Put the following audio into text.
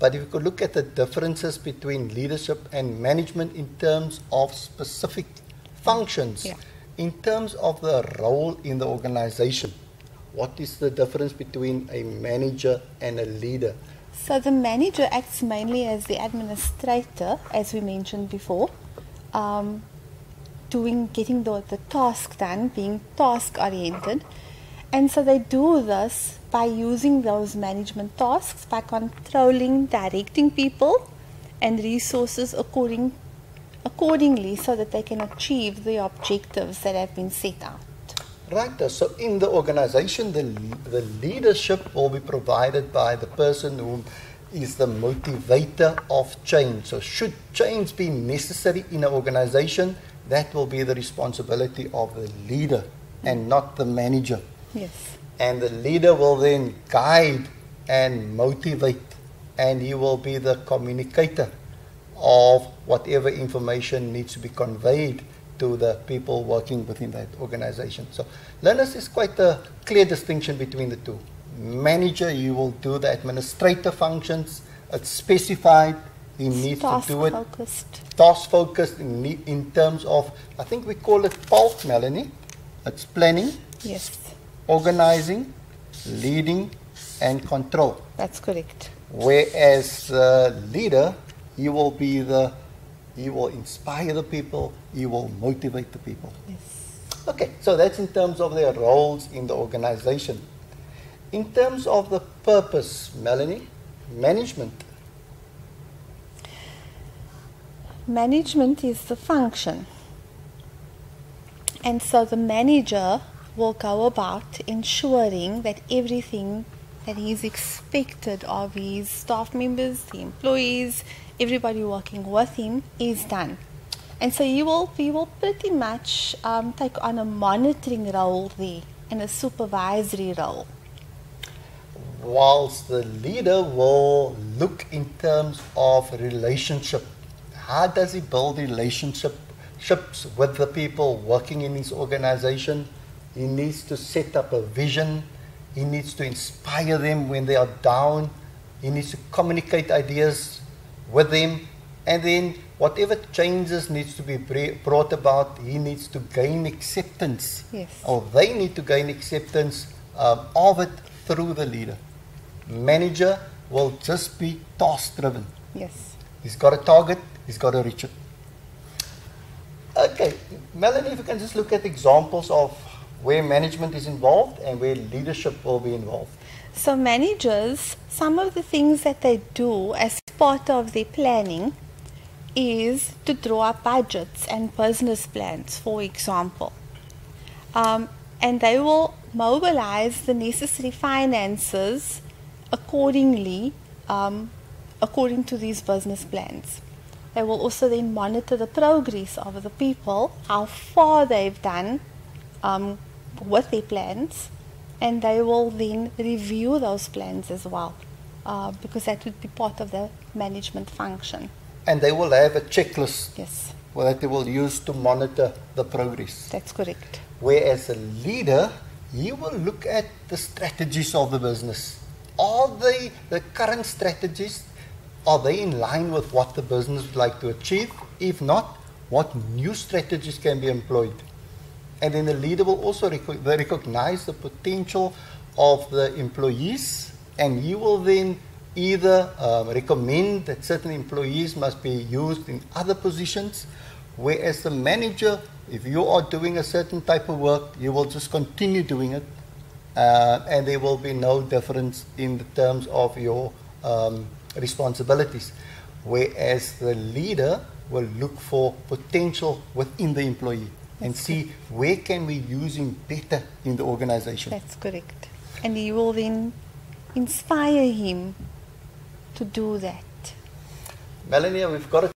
But if you could look at the differences between leadership and management in terms of specific functions, in terms of the role in the organization, what is the difference between a manager and a leader? So the manager acts mainly as the administrator, as we mentioned before, getting the task done, being task-oriented. And so they do this by using those management tasks, by controlling, directing people and resources accordingly so that they can achieve the objectives that have been set out. Right. So in the organization, the leadership will be provided by the person who is the motivator of change. So should change be necessary in an organization, that will be the responsibility of the leader and not the manager. Yes. And the leader will then guide and motivate, and he will be the communicator of whatever information needs to be conveyed to the people working within that organization. So learners, is quite a clear distinction between the two. Manager, he will do the administrative functions. It's specified. He needs to do it. Task focused in terms of, I think we call it PALT, Melanie. It's planning. Yes. Organizing, leading, and control. That's correct. Whereas the leader, he will inspire the people, he will motivate the people. Yes. Okay, so that's in terms of their roles in the organization. In terms of the purpose, Melanie, management. Management is the function. And so the manager will go about ensuring that everything that is expected of his staff members, the employees, everybody working with him is done. And so he will pretty much take on a monitoring role there and a supervisory role. Whilst the leader will look in terms of relationship. How does he build relationships with the people working in his organization? He needs to set up a vision. He needs to inspire them when they are down. He needs to communicate ideas with them. And then whatever changes needs to be brought about, he needs to gain acceptance. Yes. Or they need to gain acceptance of it through the leader. Manager will just be task-driven. Yes. He's got a target, he's got to reach it. Okay, Melanie, if you can just look at examples of where management is involved and where leadership will be involved. So managers, some of the things that they do as part of their planning is to draw up budgets and business plans, for example. And they will mobilize the necessary finances accordingly, according to these business plans. They will also then monitor the progress of the people, how far they've done with their plans, and they will then review those plans as well, because that would be part of the management function. And they will have a checklist. Yes. That they will use to monitor the progress. That's correct. Whereas a leader, he will look at the strategies of the business. Are they, the current strategies, are they in line with what the business would like to achieve? If not, what new strategies can be employed? And then the leader will also recognize the potential of the employees, and he will then either recommend that certain employees must be used in other positions, whereas the manager, if you are doing a certain type of work, you will just continue doing it, and there will be no difference in the terms of your responsibilities. Whereas the leader will look for potential within the employee and see where can we use him better in the organization. That's correct. And you will then inspire him to do that. Melanie, we've got a